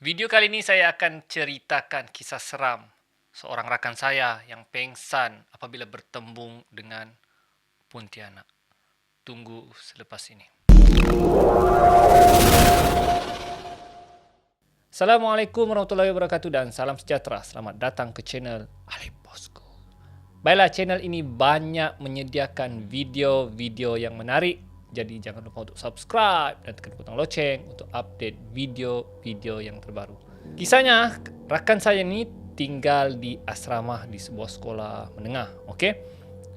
Video kali ini saya akan ceritakan kisah seram seorang rakan saya yang pengsan apabila bertembung dengan Pontianak. Tunggu selepas ini. Assalamualaikum warahmatullahi wabarakatuh dan salam sejahtera. Selamat datang ke channel Alif Bosku. Baiklah, channel ini banyak menyediakan video-video yang menarik. Jadi jangan lupa untuk subscribe dan tekan butang loceng untuk update video-video yang terbaru. Kisahnya, rakan saya ni tinggal di asrama di sebuah sekolah menengah, okey?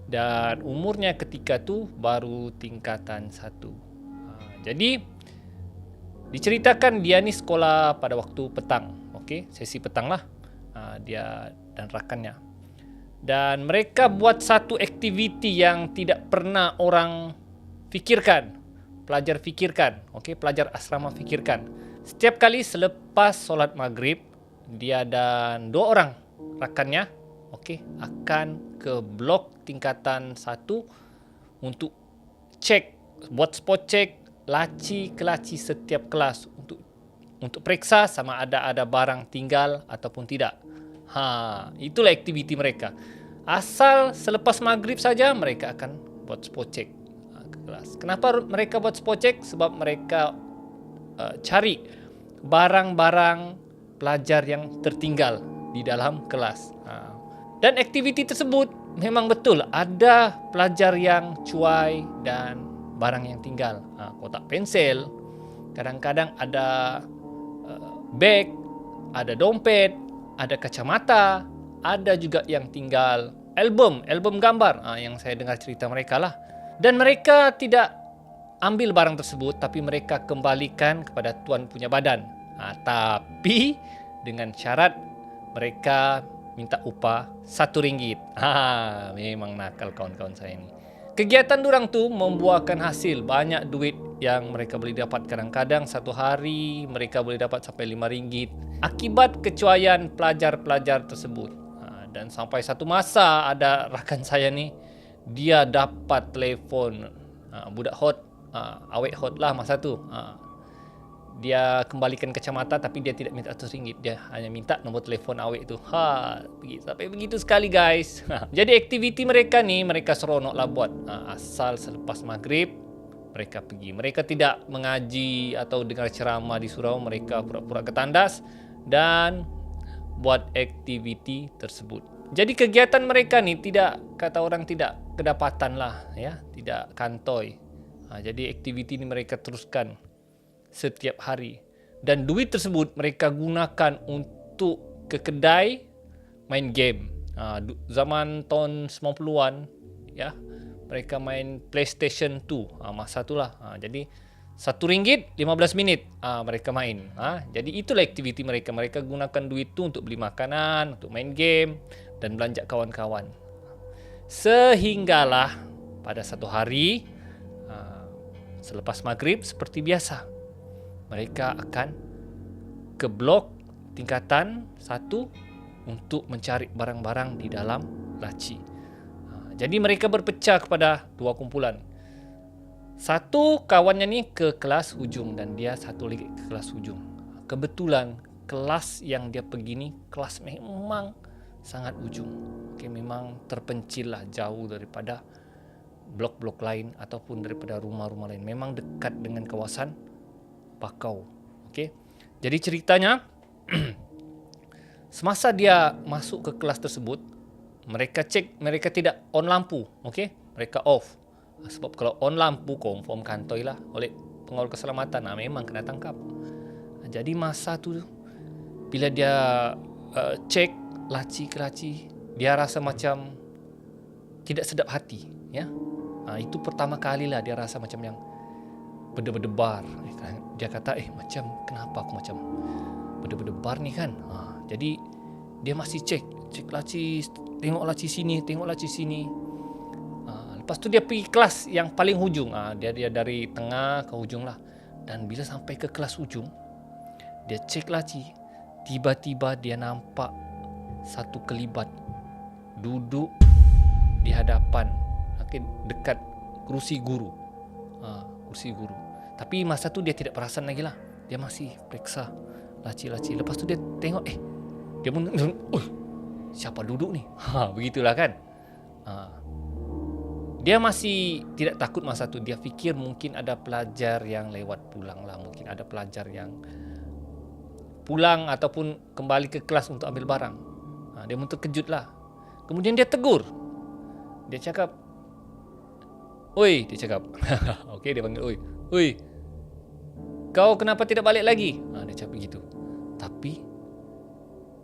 Dan umurnya ketika tu baru tingkatan 1. Jadi diceritakan dia ni sekolah pada waktu petang, okey? Sesi petang lah. Dia dan rakannya. Dan mereka buat satu aktiviti yang tidak pernah orang fikirkan, pelajar fikirkan, okey, pelajar asrama fikirkan. Setiap kali selepas solat maghrib, dia dan 2 orang rakannya, okey, akan ke blok tingkatan 1 untuk cek, buat spot check laci ke laci setiap kelas untuk periksa sama ada barang tinggal ataupun tidak. Itulah aktiviti mereka. Asal selepas maghrib saja mereka akan buat spot check ke kelas. Kenapa mereka buat spot check? Sebab mereka cari barang-barang pelajar yang tertinggal di dalam kelas. Dan aktiviti tersebut memang betul ada pelajar yang cuai dan barang yang tinggal. Kotak pensel, kadang-kadang ada beg, ada dompet, ada kacamata, ada juga yang tinggal album gambar yang saya dengar cerita mereka lah. Dan mereka tidak ambil barang tersebut, tapi mereka kembalikan kepada tuan punya badan. Tapi dengan syarat mereka minta upah RM1. Memang nakal kawan-kawan saya ni. Kegiatan durang tu membuahkan hasil, banyak duit yang mereka boleh dapat. Kadang-kadang satu hari mereka boleh dapat sampai RM5 akibat kecuaian pelajar-pelajar tersebut. Dan sampai satu masa ada rakan saya ni, dia dapat telefon budak hot, awet hot lah masa tu. Dia kembalikan kacamata tapi dia tidak minta RM100, dia hanya minta nombor telefon awet tu. Sampai begitu sekali guys. Jadi aktiviti mereka ni mereka seronok lah buat. Asal selepas maghrib mereka pergi. Mereka tidak mengaji atau dengar ceramah di surau, mereka pura-pura ke tandas dan buat aktiviti tersebut. Jadi kegiatan mereka ni tidak, kata orang, tidak kedapatan lah ya, tidak kantoi. Jadi aktiviti ni mereka teruskan setiap hari. Dan duit tersebut mereka gunakan untuk ke kedai main game. Zaman tahun 90-an ya, mereka main PlayStation 2 masa itulah. Jadi RM1 15 minit mereka main. Jadi itulah aktiviti mereka. Mereka gunakan duit tu untuk beli makanan, untuk main game dan belanja kawan-kawan. Sehinggalah pada satu hari selepas maghrib seperti biasa, mereka akan ke blok tingkatan 1 untuk mencari barang-barang di dalam laci. Jadi mereka berpecah kepada 2 kumpulan. Satu kawannya ni ke kelas hujung dan dia satu lagi ke kelas hujung. Kebetulan kelas yang dia pergi ni kelas memang sangat ujung. Memang terpencil lah, jauh daripada blok-blok lain ataupun daripada rumah-rumah lain. Memang dekat dengan kawasan Bakau. Jadi ceritanya semasa dia masuk ke kelas tersebut, mereka cek, mereka tidak on lampu. Mereka off. Sebab kalau on lampu confirm kantoi lah oleh pengawal keselamatan. Memang kena tangkap. Jadi masa tu bila dia cek laci ke laci, dia rasa macam tidak sedap hati ya. Itu pertama kali lah dia rasa macam yang berdebar. Dia kata macam kenapa aku macam berdebar ni kan. Jadi dia masih cek laci, tengok laci sini, tengok laci sini. Lepas tu dia pergi kelas yang paling hujung. Dia dari tengah ke hujung lah. Dan bila sampai ke kelas hujung, dia cek laci. Tiba-tiba dia nampak satu kelibat duduk di hadapan, dekat kerusi guru. Kursi guru. Tapi masa tu dia tidak perasan lagi lah. Dia masih periksa laci-laci. Lepas tu dia tengok, dia pun, siapa duduk ni? Begitulah kan. Dia masih tidak takut masa tu. Dia fikir mungkin ada pelajar yang lewat pulang lah. Mungkin ada pelajar yang pulang ataupun kembali ke kelas untuk ambil barang. Dia pun terkejut lah. Kemudian dia tegur. Dia cakap, "Oi," dia cakap. Okey, dia panggil, "Oi. Oi. Kau kenapa tidak balik lagi?" Dia cakap begitu. Tapi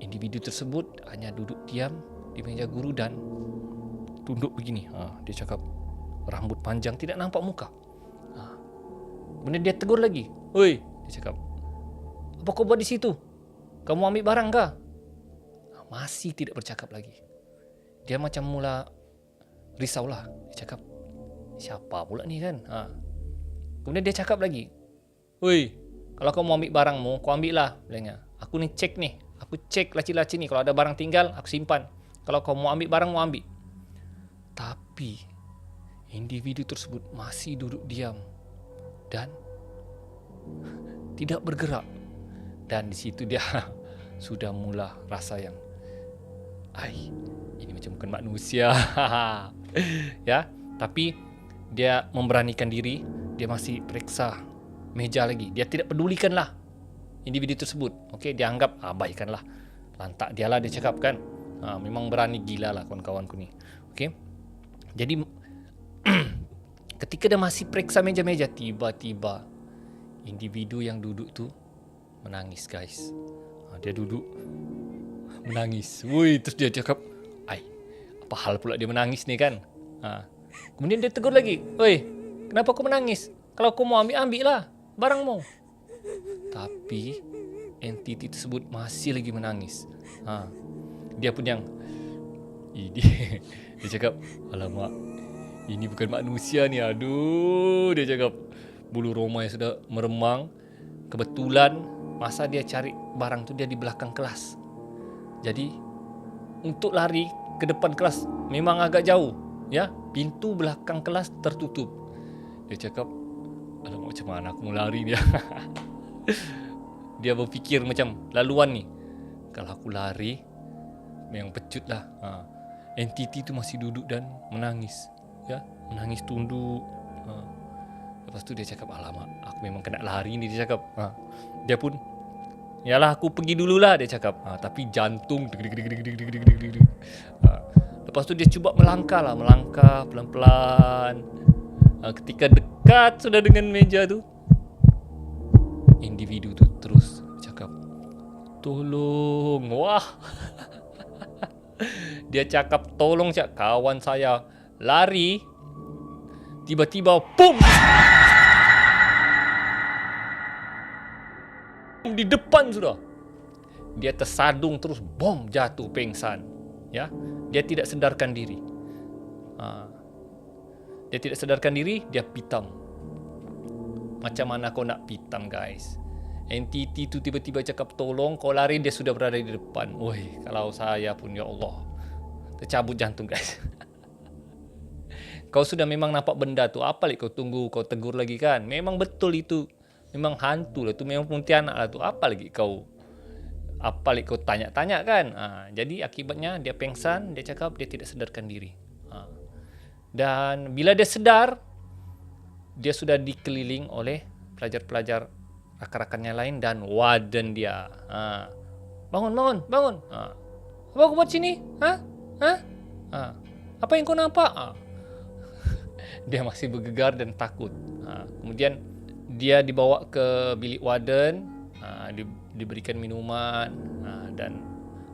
individu tersebut hanya duduk diam di meja guru dan tunduk begini. Dia cakap, rambut panjang, tidak nampak muka. Kemudian dia tegur lagi. "Oi," dia cakap, "apa kau buat di situ? Kamu ambil barang kah?" Masih tidak bercakap lagi. Dia macam mula risaulah. Dia cakap, siapa pula ni kan? Kemudian dia cakap lagi, "Oi, kalau kau mau ambil barangmu, kau ambil lah." Bilangnya, "Aku ni cek nih. Aku cek laci-laci ni. Kalau ada barang tinggal, aku simpan. Kalau kau mau ambil barang, mau ambil." Tapi individu tersebut masih duduk diam dan tidak bergerak. Dan di situ dia sudah mula rasa yang, ini macam bukan manusia. Ya, tapi dia memberanikan diri. Dia masih periksa meja lagi. Dia tidak pedulikanlah individu tersebut. Okey, dia anggap abaikanlah. Lantak dia lah, dia cakap kan. Memang berani gila lah kawan-kawanku ni. Okey. Jadi ketika dia masih periksa meja-meja, tiba-tiba individu yang duduk tu menangis, guys. Dia duduk menangis. Terus dia cakap, apa hal pula dia menangis ni kan? Kemudian dia tegur lagi, "Oi, kenapa kau menangis? Kalau kau mau ambil, ambil lah barangmu." Tapi entiti tersebut masih lagi menangis. Dia pun yang, dia cakap, "Alamak, ini bukan manusia ni. Aduh," dia cakap, bulu roma yang sudah meremang. Kebetulan masa dia cari barang tu, dia di belakang kelas. Jadi untuk lari ke depan kelas memang agak jauh, ya. Pintu belakang kelas tertutup. Dia cakap, "Alamak, macam mana aku mau lari dia?" Dia berfikir macam laluan ni, kalau aku lari memang pecut lah. Entiti tu masih duduk dan menangis, ya, menangis tunduk. Lepas tu dia cakap, "Alamak, aku memang kena lari ni," dia cakap. Dia pun, "Yalah, aku pergi dululah," dia cakap. Tapi jantung deg-deg. Lepas tu dia cuba melangkah pelan-pelan. Ketika dekat sudah dengan meja tu, individu tu terus cakap, "Tolong." Wah. Dia cakap tolong, kawan saya lari, tiba-tiba pum, di depan sudah. Dia tersadung terus, bom, jatuh pingsan. Ya, dia tidak sedarkan diri. Dia tidak sedarkan diri, dia pitam. Macam mana kau nak pitam, guys? Entiti tu tiba-tiba cakap tolong, kau lari, dia sudah berada di depan. Kalau saya pun, ya Allah, tercabut jantung, guys. Kau sudah memang nampak benda tu, apa lagi kau tunggu, kau tegur lagi kan? Memang betul itu, memang hantu lah tu, memang Pontianak lah tu. Apa lagi kau tanya-tanya kan? Jadi akibatnya dia pingsan. Dia cakap dia tidak sedarkan diri. Dan bila dia sedar, dia sudah dikeliling oleh pelajar-pelajar rakan-rakannya lain dan warden dia. Bangun. Apa kau buat sini? Apa yang kau nampak? Dia masih bergegar dan takut. Kemudian dia dibawa ke bilik warden, diberikan minuman, dan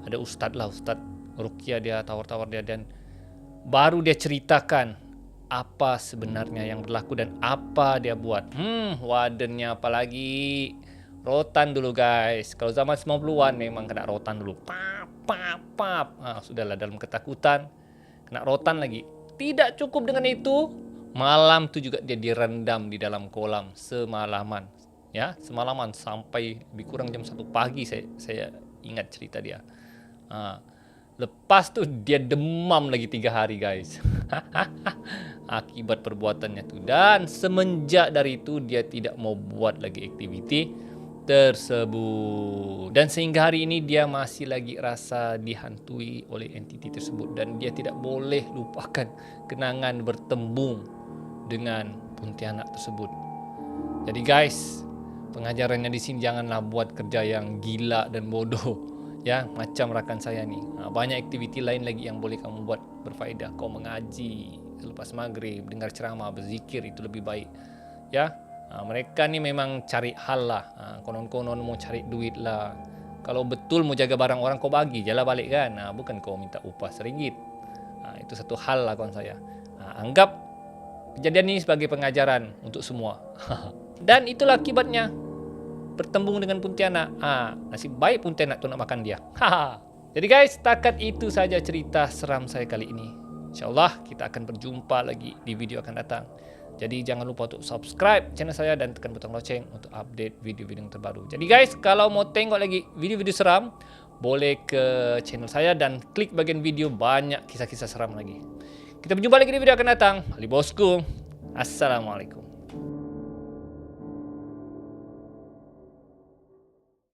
ada ustaz ruqyah, dia tawar-tawar dia, dan baru dia ceritakan apa sebenarnya yang berlaku dan apa dia buat. Wardennya apalagi rotan dulu, guys. Kalau zaman 90-an memang kena rotan dulu. Pap. Sudahlah, dalam ketakutan kena rotan lagi. Tidak cukup dengan itu, malam tu juga dia direndam di dalam kolam semalaman. Ya, semalaman sampai lebih kurang jam 1 pagi saya ingat cerita dia. Lepas tu dia demam lagi 3 hari, guys. Akibat perbuatannya tu. Dan semenjak dari itu dia tidak mau buat lagi aktiviti tersebut. Dan sehingga hari ini dia masih lagi rasa dihantui oleh entiti tersebut dan dia tidak boleh lupakan kenangan bertembung dengan Pontianak tersebut. Jadi guys, pengajarannya di sini janganlah buat kerja yang gila dan bodoh ya, macam rakan saya nih. Banyak aktiviti lain lagi yang boleh kamu buat berfaedah. Kau mengaji selepas maghrib, dengar ceramah, berzikir, itu lebih baik ya. Mereka ni memang cari hal lah, konon-konon mau cari duit lah. Kalau betul mau jaga barang orang, kau bagi je lah balik kan, bukan kau minta upah RM1. Itu satu hal lah kawan saya. Anggap kejadian ini sebagai pengajaran untuk semua. Dan itulah akibatnya bertembung dengan Pontianak. Nasib baik Pontianak tu nak makan dia. Jadi guys, setakat itu saja cerita seram saya kali ini. InsyaAllah kita akan berjumpa lagi di video akan datang. Jadi jangan lupa untuk subscribe channel saya dan tekan butang loceng untuk update video-video yang terbaru. Jadi guys, kalau mau tengok lagi video-video seram, boleh ke channel saya dan klik bagian video, banyak kisah-kisah seram lagi. Kita berjumpa lagi di video akan datang. Ali Bosku. Assalamualaikum.